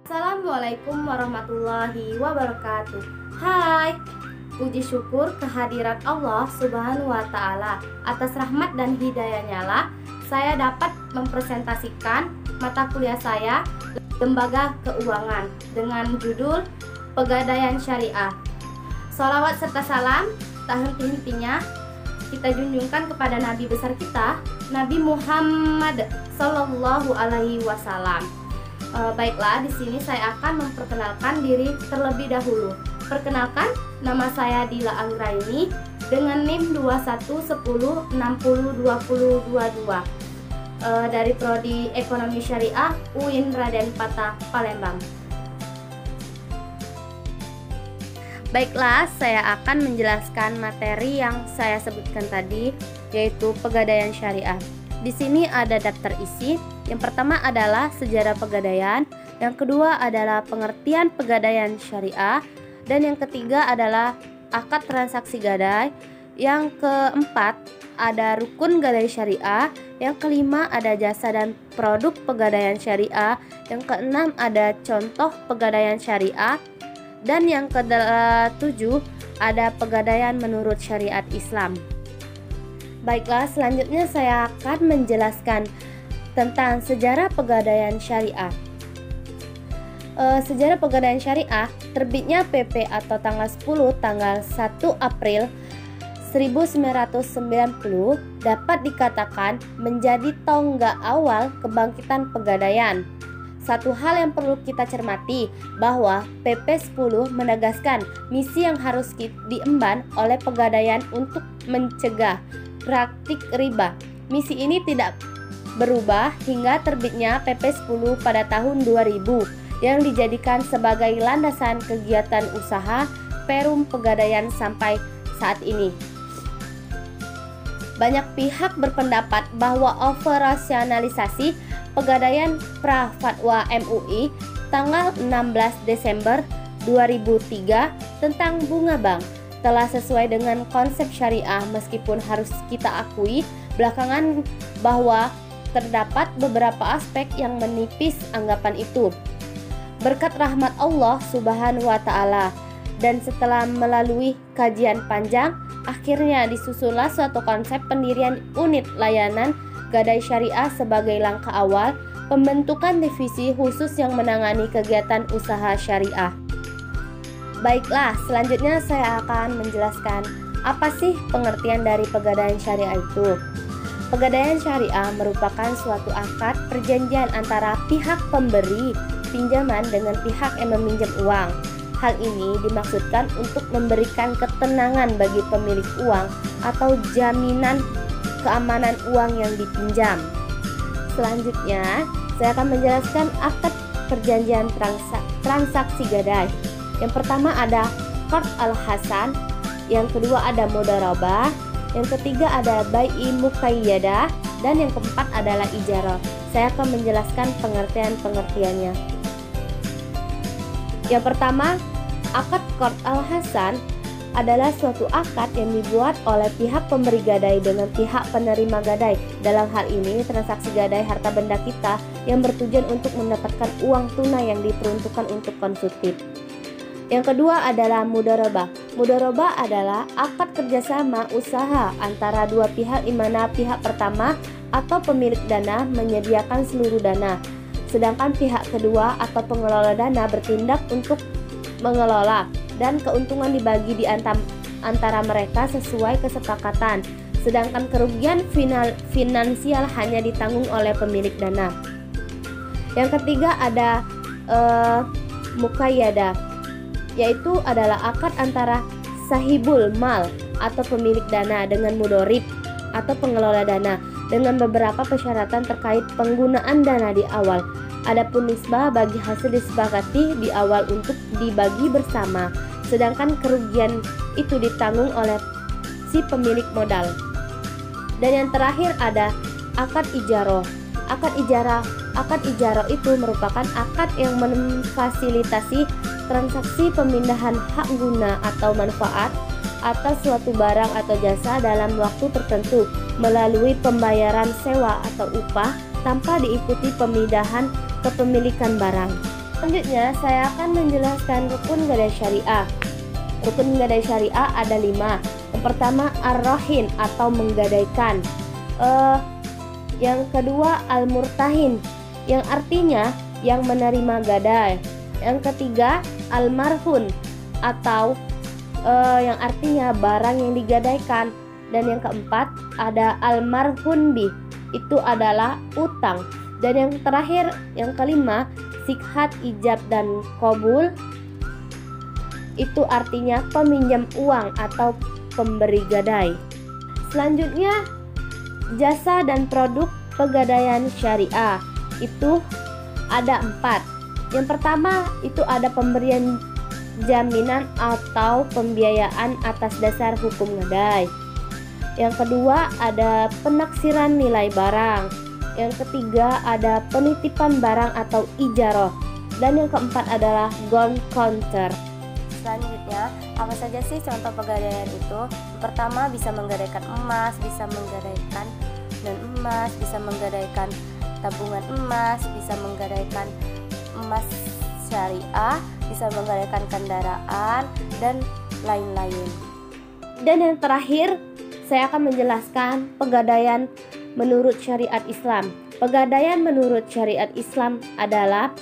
Assalamualaikum warahmatullahi wabarakatuh. Hai, puji syukur kehadirat Allah Subhanahu wa Ta'ala. Atas rahmat dan hidayahnya lah saya dapat mempresentasikan mata kuliah saya, Lembaga Keuangan, dengan judul Pegadaian Syariah. Sholawat serta salam tak henti-hentinya kita junjungkan kepada Nabi besar kita, Nabi Muhammad Sallallahu Alaihi Wasallam. Baiklah, di sini saya akan memperkenalkan diri terlebih dahulu. Perkenalkan, nama saya Dila Anggraini dengan NIM 2110602022 dari Prodi Ekonomi Syariah UIN Raden Patah, Palembang. Baiklah, saya akan menjelaskan materi yang saya sebutkan tadi, yaitu pegadaian syariah. Di sini ada daftar isi. Yang pertama adalah sejarah pegadaian, yang kedua adalah pengertian pegadaian syariah, dan yang ketiga adalah akad transaksi gadai. Yang keempat ada rukun gadai syariah, yang kelima ada jasa dan produk pegadaian syariah, yang keenam ada contoh pegadaian syariah, dan yang ketujuh ada pegadaian menurut syariat Islam. Baiklah, selanjutnya saya akan menjelaskan tentang sejarah pegadaian syariah. Sejarah pegadaian syariah, terbitnya PP atau tanggal 10 tanggal 1 April 1990 dapat dikatakan menjadi tonggak awal kebangkitan pegadaian. Satu hal yang perlu kita cermati bahwa PP 10 menegaskan misi yang harus diemban oleh pegadaian untuk mencegah praktik riba. Misi ini tidak berubah hingga terbitnya PP 10 pada tahun 2000 yang dijadikan sebagai landasan kegiatan usaha Perum Pegadaian sampai saat ini. Banyak pihak berpendapat bahwa operasionalisasi pegadaian Pra-Fatwa MUI tanggal 16 Desember 2003 tentang bunga bank telah sesuai dengan konsep syariah, meskipun harus kita akui belakangan bahwa terdapat beberapa aspek yang menipis anggapan itu. Berkat rahmat Allah Subhanahu wa Ta'ala dan setelah melalui kajian panjang, akhirnya disusunlah suatu konsep pendirian unit layanan gadai syariah sebagai langkah awal pembentukan divisi khusus yang menangani kegiatan usaha syariah. Baiklah, selanjutnya saya akan menjelaskan apa sih pengertian dari pegadaian syariah itu. Pegadaian syariah merupakan suatu akad perjanjian antara pihak pemberi pinjaman dengan pihak yang meminjam uang. Hal ini dimaksudkan untuk memberikan ketenangan bagi pemilik uang atau jaminan keamanan uang yang dipinjam. Selanjutnya, saya akan menjelaskan akad perjanjian transaksi gadai. Yang pertama ada Qard al-Hasan, yang kedua ada Mudharabah, yang ketiga ada Bai'i Muqayyadah, dan yang keempat adalah Ijarah. Saya akan menjelaskan pengertiannya. Yang pertama, akad Qard al-Hasan adalah suatu akad yang dibuat oleh pihak pemberi gadai dengan pihak penerima gadai. Dalam hal ini, transaksi gadai harta benda kita yang bertujuan untuk mendapatkan uang tunai yang diperuntukkan untuk konsumtif. Yang kedua adalah Mudharabah. Mudharabah adalah akad kerjasama usaha antara dua pihak, di mana pihak pertama atau pemilik dana menyediakan seluruh dana, sedangkan pihak kedua atau pengelola dana bertindak untuk mengelola, dan keuntungan dibagi di antara mereka sesuai kesepakatan, sedangkan kerugian finansial hanya ditanggung oleh pemilik dana. Yang ketiga ada Muqayyadah, yaitu adalah akad antara sahibul mal atau pemilik dana dengan mudorib atau pengelola dana dengan beberapa persyaratan terkait penggunaan dana di awal. Adapun nisbah bagi hasil disepakati di awal untuk dibagi bersama, sedangkan kerugian itu ditanggung oleh si pemilik modal. Dan yang terakhir ada akad ijarah. Akad ijarah itu merupakan akad yang memfasilitasi transaksi pemindahan hak guna atau manfaat atas suatu barang atau jasa dalam waktu tertentu melalui pembayaran sewa atau upah tanpa diikuti pemindahan kepemilikan barang. Selanjutnya, saya akan menjelaskan rukun gadai syariah. Rukun gadai syariah ada 5. Yang pertama, ar-rahin atau menggadaikan. Yang kedua, al-murtahin, yang artinya yang menerima gadai. Yang ketiga, al-marhun atau yang artinya barang yang digadaikan. Dan yang keempat, ada al-marhun bih, itu adalah utang. Dan yang terakhir, yang kelima, sikhat ijab dan qabul, itu artinya peminjam uang atau pemberi gadai. Selanjutnya, jasa dan produk pegadaian syariah itu ada 4. Yang pertama itu ada pemberian jaminan atau pembiayaan atas dasar hukum gadai. Yang kedua ada penaksiran nilai barang. Yang ketiga ada penitipan barang atau ijarah. Dan yang keempat adalah gold counter. Selanjutnya, apa saja sih contoh pegadaian itu? Yang pertama bisa menggadaikan emas, bisa menggadaikan non-emas, bisa menggadaikan tabungan emas, bisa menggadaikan emas syariah, bisa menggadaikan kendaraan, dan lain-lain. Dan yang terakhir, saya akan menjelaskan pegadaian menurut syariat Islam. Pegadaian menurut syariat Islam adalah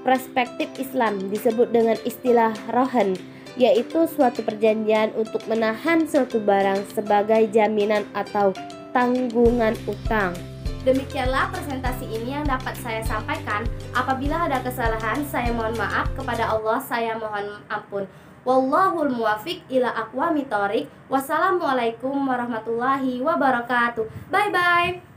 perspektif Islam, disebut dengan istilah rohan, yaitu suatu perjanjian untuk menahan suatu barang sebagai jaminan atau tanggungan utang. Demikianlah presentasi ini yang dapat saya sampaikan. Apabila ada kesalahan, saya mohon maaf. Kepada Allah saya mohon ampun. Wallahul muwafiq ila aqwamit thoriq. Wassalamualaikum warahmatullahi wabarakatuh. Bye bye.